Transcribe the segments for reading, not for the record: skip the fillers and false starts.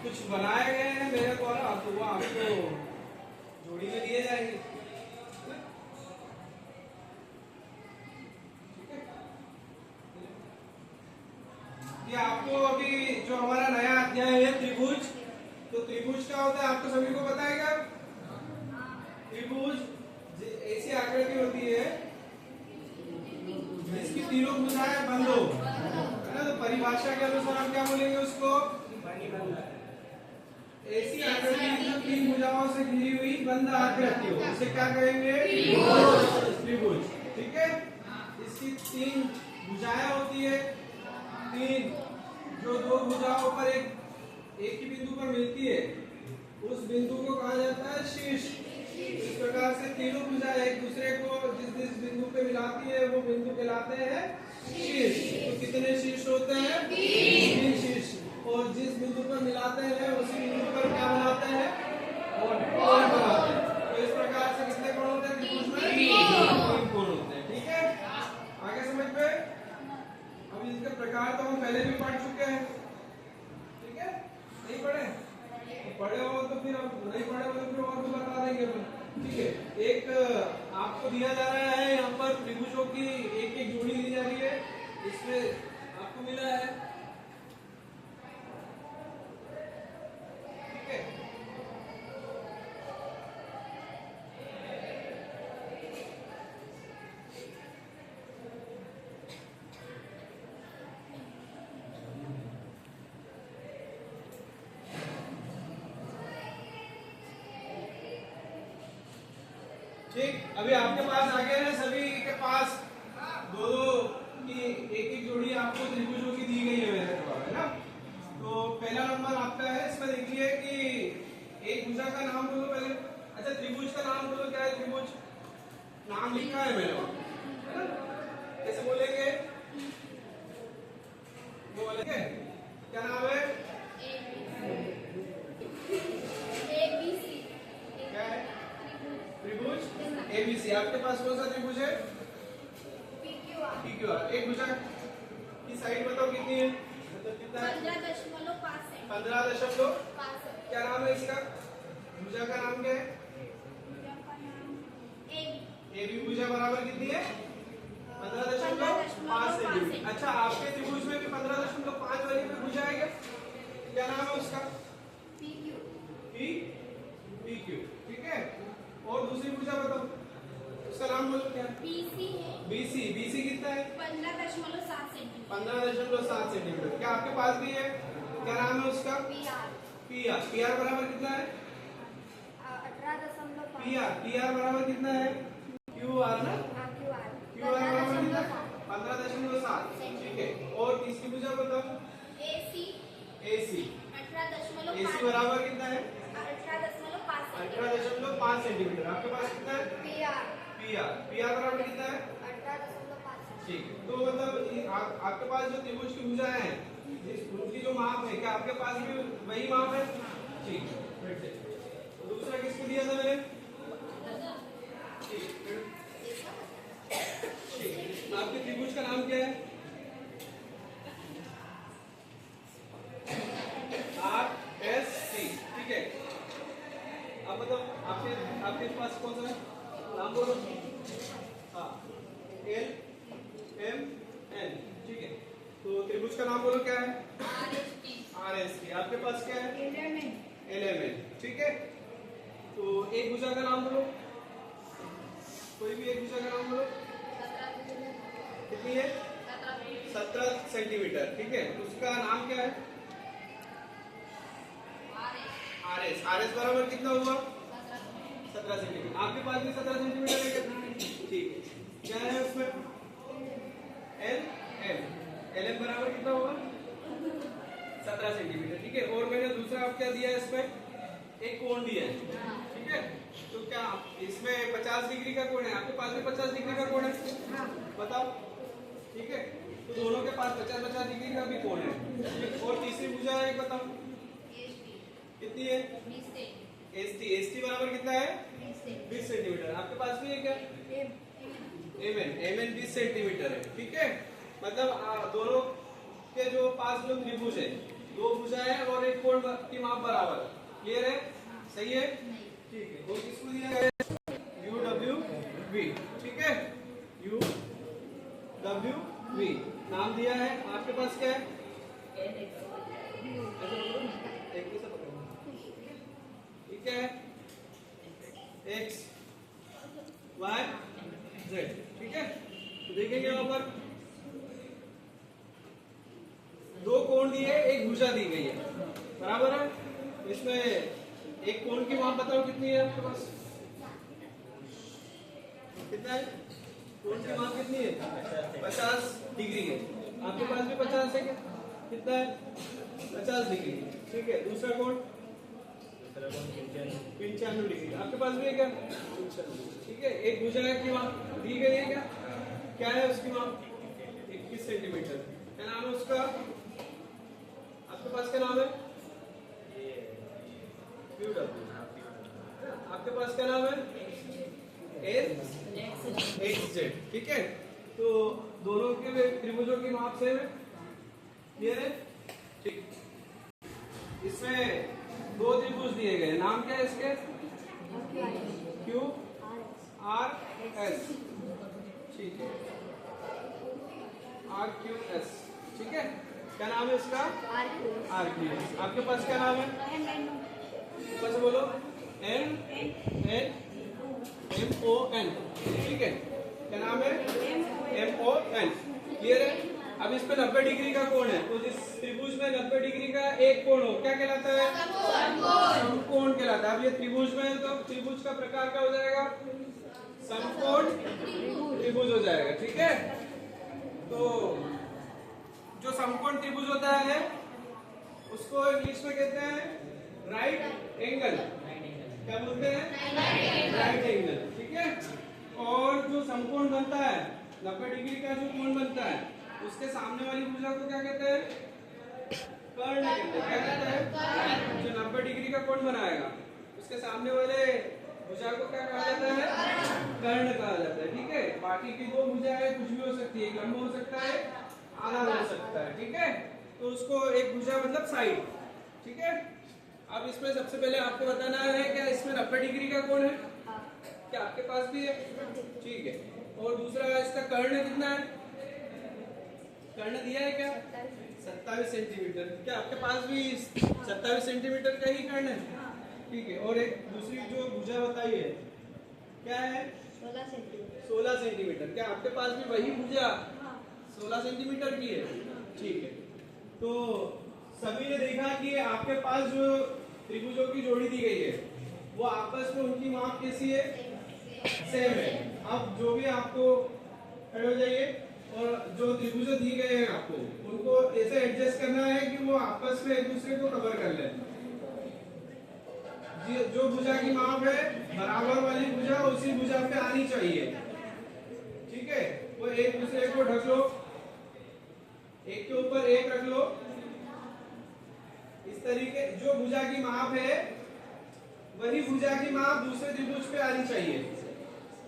कुछ बनाए गए हैं मेरे द्वारा, तो वो आपको जोड़ी में दिए जाएंगे। ये आपको अभी जो हमारा नया अध्याय है त्रिभुज, तो त्रिभुज क्या होता है आपको सभी को पता है क्या? त्रिभुज ऐसी आकृति होती है जिसकी तीनों भुजाएं बंद हो, है ना। तो परिभाषा के अनुसार हम क्या बोलेंगे उसको? ऐसी आकृति जो तीन भुजाओं से घिरी हुई बंद आकृति हो, उसे क्या कहेंगे? त्रिभुज। ठीक है, इसकी तीन भुजाएं होती है, तीन जो दो भुजाओं पर एक ही बिंदु पर मिलती है, उस बिंदु को कहा जाता है शीर्ष। इस प्रकार से तीनों भुजाएं एक दूसरे को जिस बिंदु पे मिलाती है वो बिंदु कहलाते हैं शीर्ष। तो कितने शीर्ष होते हैं? तीन शीर्ष। और जिस बिंदु पर मिलाते हैं उसी बिंदु पर क्या बनाते हैं? कोण बनाते हैं। तो इस प्रकार से कितने कोण होते हैं त्रिभुज में? तीन कोण होते हैं। ठीक है, आगे समझ में? अब इसके प्रकार तो हम पहले भी पढ़ चुके हैं। ठीक है, नहीं पढ़े? पढ़े हो तो फिर अब नहीं पढ़े हो तो फिर और भी बता देंगे। ठीक है, एक आपको दिया जा रहा है यहाँ पर त्रिभुजों की एक एक जोड़ी दी जा रही है। इसमें आपको मिला है, ठीक है, ठीक। अभी आपके पास आ गए हैं, सभी के पास दो दो की एक एक जोड़ी आपको त्रिभुजों की दी गई है मेरे द्वारा, है ना। तो पहला नंबर आपका है, इसमें देखिए कि एक भुजा का नाम बोलो पहले। अच्छा, त्रिभुज का नाम बोलो, क्या है त्रिभुज? नाम लिखा है मैंने, है ना। कैसे बोलेंगे? बोलेंगे क्या नाम है? क्या है? त्रिभुज एबीसी। आपके पास कौन सा त्रिभुज है? PQR। एक भुजा की साइड बताओ कितनी है? मतलब कितना है? 15.5। क्या नाम है इसका? भुजा का नाम क्या है? AB भुजा बराबर कितनी है? 15.5 सेंटीमीटर। अच्छा, आपके त्रिभुज में भी 15.5 वाली कोई भुजा है क्या? क्या नाम है उसका? PQ। ठीक है, और दूसरी भुजा बताओ, उसका नाम बोलो क्या? BC कितना है? 15.7 सेंटीमीटर। क्या आपके पास भी है? क्या नाम है उसका? PR बराबर कितना है? 18.5। PR बराबर कितना है? QR ना? QR बराबर कितना है? 15.7। ठीक है, और तीसरी भुजा बताओ। AC बराबर कितना है? 18.5 सेंटीमीटर। आपके पास कितना है? PR बराबर कितना है? 18.5। ठीक, तो मतलब आपके पास जो त्रिभुज की भुजा है, उनकी जो माप है, क्या आपके पास भी वही माप है? ठीक, दूसरा किसको दिया था मैंने? ठीक, आपके त्रिभुज का नाम क्या है? RSC। ठीक है, अब मतलब आपके पास कौन सा नाम बोलो? हाँ, LMN। ठीक है, तो त्रिभुज का नाम बोलो क्या है? RST। आपके पास क्या है? LMN। ठीक है, तो एक भुजा का नाम बोलो, कोई भी एक भुजा का नाम बोलो। कितनी है? 17 सेंटीमीटर। ठीक है, उसका नाम क्या है? RS बराबर कितना हुआ? 17 सेंटीमीटर। आपके पास भी 17 सेंटीमीटर है क्या? ठीक है, क्या है उसमें? LM बराबर कितना होगा? 17 सेंटीमीटर। ठीक है, और मैंने दूसरा आप क्या दिया है इसमें? एक कोण दिया है। ठीक है, तो क्या इसमें 50 डिग्री का कोण है? आपके पास भी 50 डिग्री का कोण है? बताओ। ठीक है, तो दोनों के पास 50-50 डिग्री का भी कोण है। और तीसरी भुजा एक बताओ कितनी है? ST बराबर कितना है? 20 सेंटीमीटर। आपके पास भी है क्या? MN 20 सेंटीमीटर है। ठीक है, मतलब दोनों के जो पास जो त्रिभुज है दो भुजाएं और एक कोण की माप बराबर। क्लियर है? सही है? ठीक है। वो किसको दिया गया है? U W we. ठीक है, यू डब्ल्यू वी नाम दिया है। आपके पास क्या है? ठीक है, एक्स वाई जेड। ठीक है, तो देखेंगे वहां पर दो कोण दिए, एक भुजा दी गई है, बराबर है। इसमें एक कोण की माप बताओ कितनी है आपके पास? कितना है? कोण की माप कितनी है? 50 डिग्री है। आपके पास भी 50 है क्या? कितना है? 50 डिग्री। ठीक है, दूसरा कोण 95 डिग्री। आपके पास भी है क्या? ठीक है, एक भुजा की माप दी गई है क्या? क्या है उसकी माप? 21 सेंटीमीटर। क्या नाम है उसका? आपके पास क्या नाम है? आपके पास क्या नाम है? X Z. ठीक है, तो दोनों के त्रिभुजों की माप सेम है। क्लियर है? ठीक, इसमें दो त्रिभुज दिए गए, नाम क्या है इसके? Q R S. ठीक है, आर क्यू एस। ठीक है, क्या नाम है इसका? R Q S. आपके पास क्या नाम है? बस बोलो, N N M O N. ठीक है, क्या नाम है? M O N. क्लियर है? अब इस पे 90 डिग्री का कोण है, तो जिस त्रिभुज में 90 डिग्री का एक कोण हो, क्या कहलाता है? समकोण कहलाता है। अब ये त्रिभुज में है तो त्रिभुज का प्रकार क्या हो जाएगा? समकोण त्रिभुज हो जाएगा। ठीक है, तो जो समकोण त्रिभुज होता है उसको इंग्लिश में कहते हैं राइट एंगल। क्या बोलते हैं? Right angle. ठीक है, और जो समकोण बनता है 90 डिग्री का जो कोण बनता है उसके सामने वाली भुजा को क्या कहते हैं? कर्ण कहते हैं। क्या कहते हैं? जो 90 डिग्री का कोण बनाएगा उसके सामने वाले भुजा को क्या कहा जाता है? कर्ण कहा जाता है। ठीक है, बाकी की दो भुजाएं कुछ भी हो सकती है, लंब हो सकता है, आधा हो सकता है। ठीक है, तो उसको एक भुजा मतलब साइड। ठीक है, अब इसमें सबसे पहले आपको बताना है क्या इसमें 90 डिग्री का कोण है? क्या आपके पास भी है? ठीक है, और दूसरा इसका कर्ण कितना है? कर्ण दिया है क्या? 27 सेंटीमीटर। क्या आपके पास भी 27 सेंटीमीटर का ही कर्ण है? ठीक है, और एक दूसरी जो भुजा बताई है क्या है? 16 सेंटीमीटर। क्या आपके पास भी वही भुजा 16 सेंटीमीटर की है? ठीक है, तो सभी ने देखा कि आपके पास जो त्रिभुजों की जोड़ी दी गई है वो आपस में उनकी माप कैसी है? सेम है। अब जो भी आपको खड़े हो जाइए, और जो त्रिभुज दी गए हैं आपको उनको ऐसे एडजस्ट करना है कि वो आपस में एक दूसरे को कवर कर ले। जो भुजा की माप है बराबर वाली भुजा उसी भुजा पे आनी चाहिए। ठीक है, वो एक दूसरे को ढक लो, एक के ऊपर एक रख लो। इस तरीके जो भुजा की माप है वही भुजा की माप दूसरे त्रिभुज पे आनी चाहिए,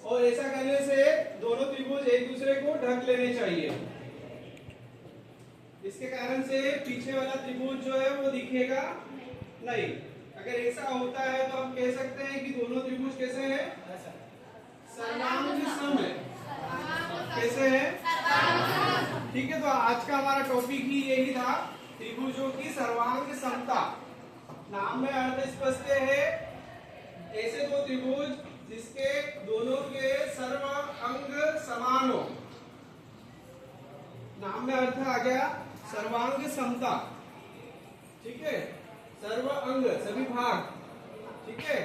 और ऐसा करने से दोनों त्रिभुज एक दूसरे को ढक लेने चाहिए। इसके कारण से पीछे वाला त्रिभुज जो है वो दिखेगा नहीं। अगर ऐसा होता है तो हम कह सकते हैं कि दोनों त्रिभुज कैसे हैं? सर्वांग सम है। कैसे है? ठीक है, तो आज का हमारा टॉपिक ही यही था, त्रिभुजों की सर्वांग समता। नाम में अर्थ स्पष्ट है, ऐसे दो त्रिभुज जिसके दोनों के सर्व अंग समान हो। नाम में अर्थ आ गया सर्वांग समता। ठीक है, सर्व अंग सभी भाग। ठीक है,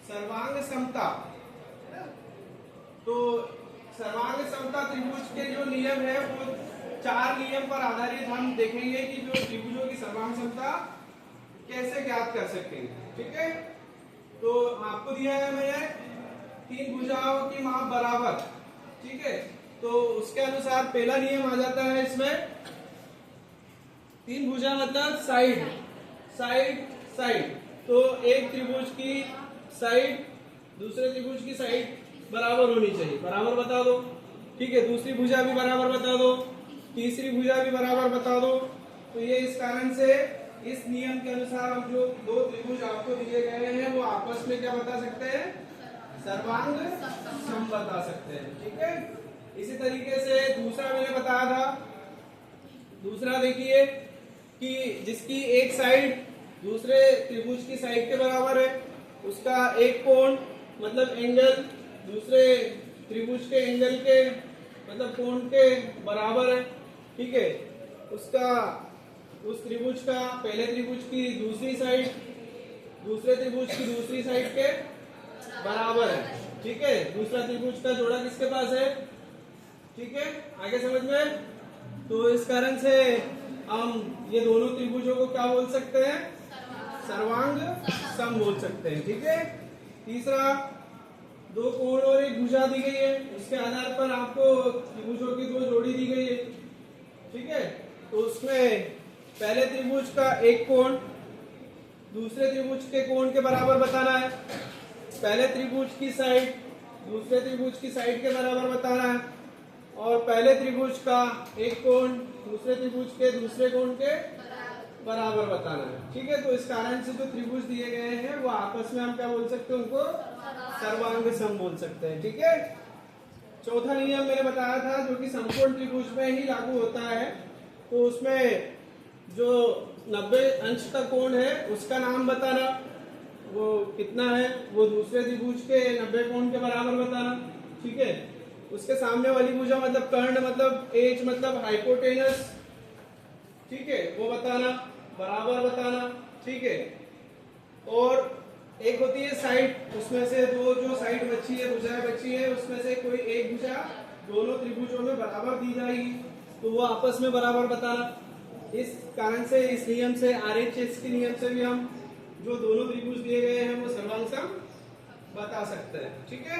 सर्वांग समता। तो सर्वांग समता त्रिभुज के जो नियम है वो 4 नियम पर आधारित हम देखेंगे कि जो त्रिभुजों की सर्वांग समता कैसे ज्ञात कर सकते हैं। ठीक है, तो आपको दिया है मैंने 3 भुजाओं की माप बराबर। ठीक है, तो उसके अनुसार पहला नियम आ जाता है इसमें, 3 भुजा मतलब साइड साइड साइड। तो एक त्रिभुज की साइड दूसरे त्रिभुज की साइड बराबर होनी चाहिए। बराबर बता दो। ठीक है, दूसरी भुजा भी बराबर बता दो, तीसरी भुजा भी बराबर बता दो। तो ये इस कारण से इस नियम के अनुसार हम जो दो त्रिभुज आपको दिए गए हैं वो आपस में क्या बता सकते हैं, सर्वांग सम बता सकते हैं। ठीक है, इसी तरीके से दूसरा मैंने बताया था, दूसरा देखिए कि जिसकी एक साइड दूसरे त्रिभुज की साइड के बराबर है, उसका एक कोण मतलब एंगल दूसरे त्रिभुज के एंगल के मतलब कोण के बराबर है। ठीक है, उसका उस त्रिभुज का पहले त्रिभुज की दूसरी साइड दूसरे त्रिभुज की दूसरी साइड के बराबर है। ठीक है, दूसरा त्रिभुज का जोड़ा किसके पास है। ठीक है, आगे समझ में। तो इस कारण से हम ये दोनों त्रिभुजों को क्या बोल सकते हैं, सर्वांग सम बोल सकते हैं। ठीक है, तीसरा दो कोण और एक भुजा दी गई है, उसके आधार पर आपको त्रिभुजों की दो जोड़ी दी गई है। ठीक है, तो उसमें पहले त्रिभुज का एक कोण दूसरे त्रिभुज के कोण के बराबर बताना है, पहले त्रिभुज की साइड दूसरे त्रिभुज की साइड के बराबर बताना है, और पहले त्रिभुज का एक कोण दूसरे त्रिभुज के दूसरे कोण के बराबर बताना है। ठीक है, तो इस कारण से जो त्रिभुज दिए गए हैं वो आपस में हम क्या बोल सकते हैं, उनको सर्वांग सम बोल सकते हैं। ठीक है, चौथा नियम मैंने बताया था जो कि समकोण त्रिभुज में ही लागू होता है। तो उसमें जो 90 अंश का कोण है उसका नाम बताना, वो कितना है, वो दूसरे त्रिभुज के 90 कोण के बराबर बताना। ठीक है, उसके सामने वाली भुजा मतलब कर्ण मतलब एज मतलब हाइपोटेनस, ठीक है, वो बताना, बराबर बताना। ठीक है, और एक होती है साइड, उसमें से दो जो साइड बची है भुजाएं बची है उसमें से कोई एक भुजा दोनों त्रिभुजों में बराबर दी जाएगी, तो वो आपस में बराबर बताना। इस कारण से इस नियम से RHS के नियम से भी हम जो दोनों त्रिभुज दिए गए हैं वो सर्वांग सम बता सकते हैं। ठीक है।